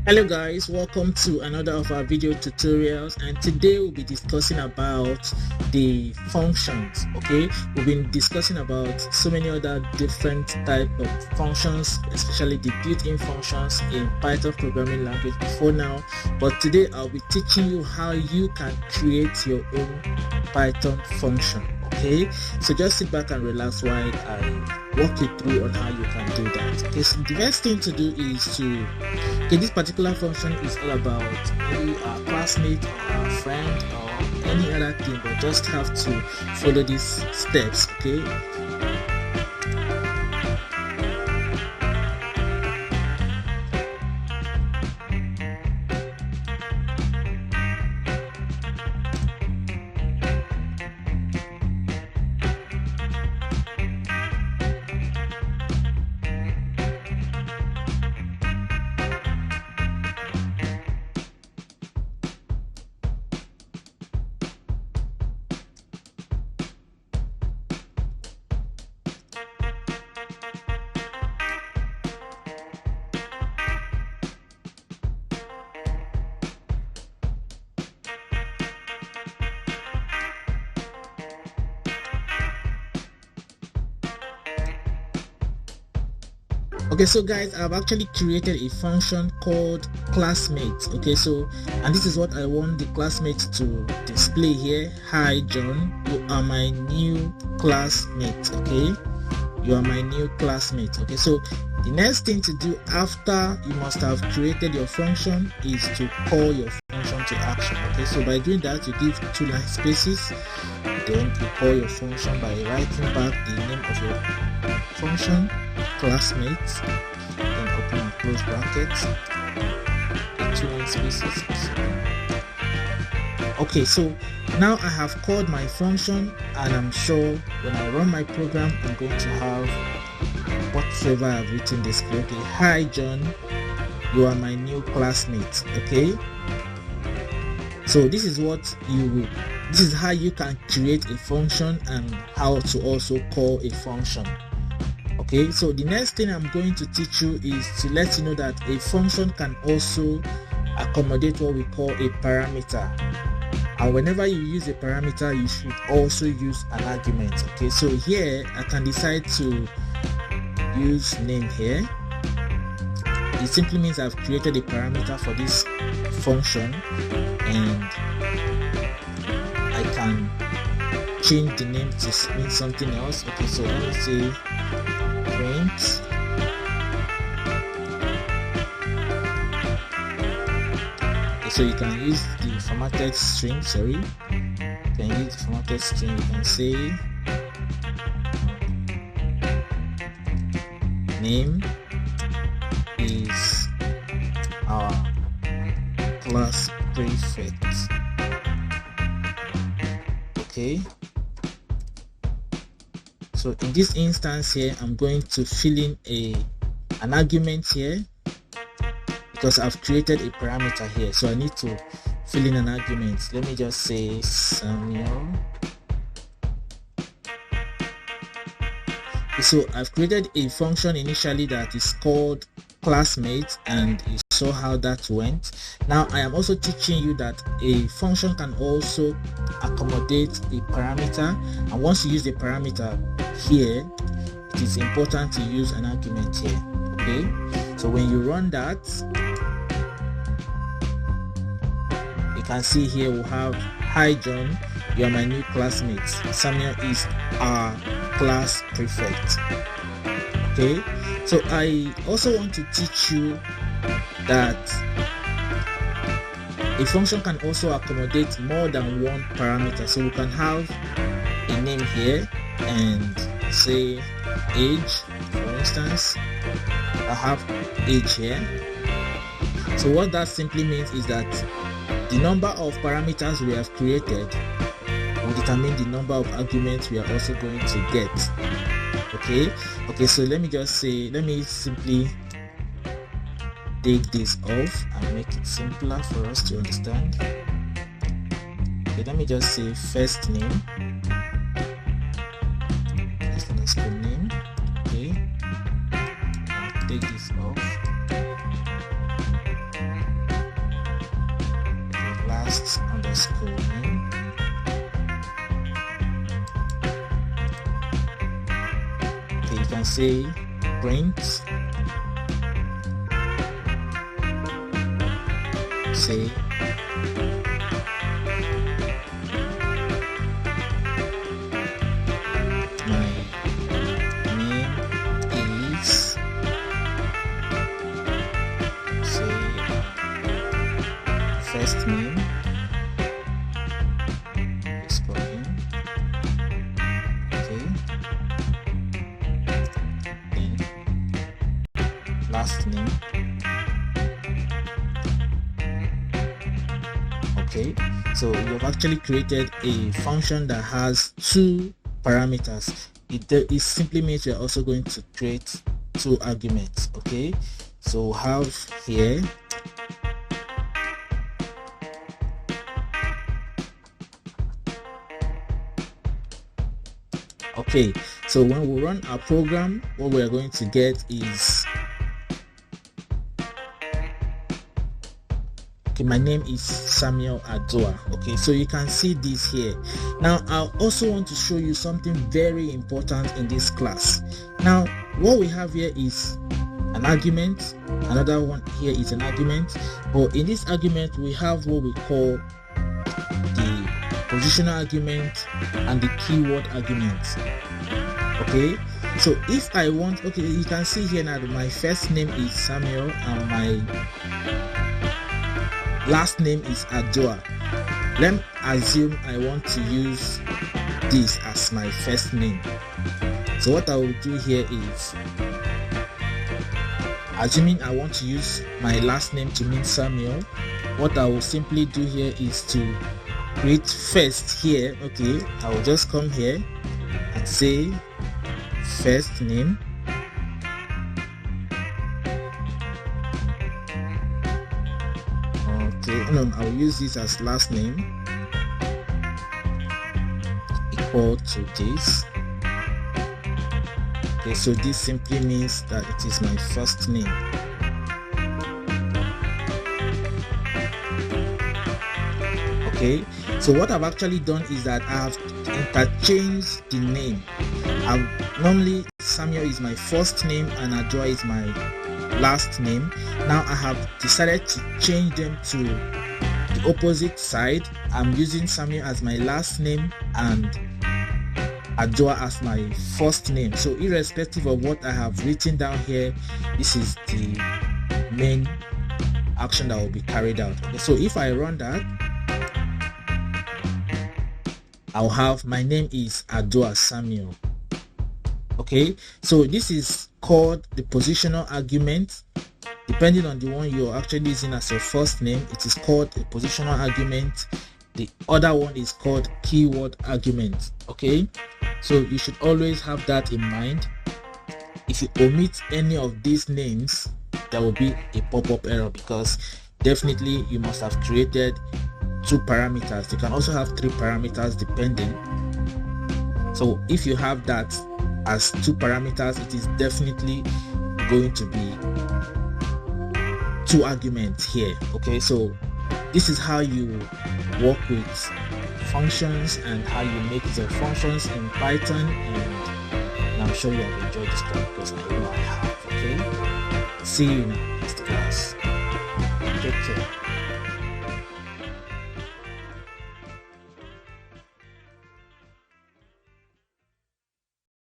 Hello guys, welcome to another of our video tutorials, and today we'll be discussing about the functions. Okay, we've been discussing about so many other different type of functions, especially the built-in functions in Python programming language before now, but today I'll be teaching you how you can create your own Python function. Okay, so just sit back and relax while I walk you through on how you can do that. Okay, so the best thing to do is to, okay, this particular function is all about maybe our classmate or our friend or any other thing, but just have to follow these steps. Okay, okay, so guys, I've actually created a function called classmates. Okay, so and this is what I want the classmates to display here. Hi John, you are my new classmate. Okay, you are my new classmate. Okay, so the next thing to do after you must have created your function is to call your function to action. Okay, so by doing that, you give 2 line spaces, then you call your function by writing back the name of your function, classmates, then open and close brackets, the 2 line spaces. Okay, so now I have called my function, and I'm sure when I run my program, I'm going to have whatsoever I've written this code. Okay, hi John, you are my new classmate. Okay, so this is how you can create a function and how to also call a function. Okay, so the next thing I'm going to teach you is to let you know that a function can also accommodate what we call a parameter. And whenever you use a parameter, you should also use an argument. Okay, so here I can decide to use name here. It simply means I've created a parameter for this function, and I can change the name to mean something else. Okay, so let me say print. Okay, so you can use the formatted string. You can use the formatted string. You can say name is our class prefect. Okay, so in this instance here, I'm going to fill in an argument here because I've created a parameter here, so I need to fill in an argument. Let me just say Samuel. So I've created a function initially that is called classmates, and you saw how that went. Now I am also teaching you that a function can also accommodate a parameter, and once you use the parameter here, it is important to use an argument here. Okay, so when you run that, you can see here we have hi John, you are my new classmate. Samuel is our class prefect. Okay, so I also want to teach you that a function can also accommodate more than one parameter. So we can have a name here and say age, for instance. I have age here. So what that simply means is that the number of parameters we have created will determine the number of arguments we are also going to get. Okay, so let me simply take this off and make it simpler for us to understand. Okay, let me just say first name, first underscore name. Okay, I'll take this off. school name. Okay, you can say print, say my name is, say first name is Colin. Okay, then last name. Okay, so you've actually created a function that has two parameters. It simply means you're also going to create two arguments. Okay, so have here okay, so when we run our program, what we are going to get is, okay, my name is Samuel Adua. Okay, so you can see this here. Now I also want to show you something very important in this class. Now what we have here is an argument, another one here is an argument, but in this argument we have what we call the positional argument and the keyword argument. Okay, so if I want, okay, you can see here now that my first name is Samuel and my last name is Adua. Let's assume I want to use this as my first name. So what I will do here is, assuming I want to use my last name to mean Samuel, what I will simply do here is to create first here. Okay, I will just come here and say first name, okay, no, I will use this as last name equal to this. Okay, so this simply means that it is my first name. Okay, so what I've actually done is that I have interchanged the name. Normally Samuel is my first name and Adua is my last name. Now I have decided to change them to the opposite side. I'm using Samuel as my last name and Adua as my first name. So irrespective of what I have written down here, this is the main action that will be carried out. Okay, so if I run that, I'll have my name is Adua Samuel. Okay, so this is called the positional argument. Depending on the one you're actually using as your first name, it is called a positional argument. The other one is called keyword argument. Okay, so you should always have that in mind. If you omit any of these names, there will be a pop-up error, because definitely you must have created two parameters. You can also have three parameters depending. So if you have that as two parameters, it is definitely going to be two arguments here. Okay, so this is how you work with functions and how you make the functions in Python, and I'm sure you have enjoyed this class because I know I have. Okay, see you now.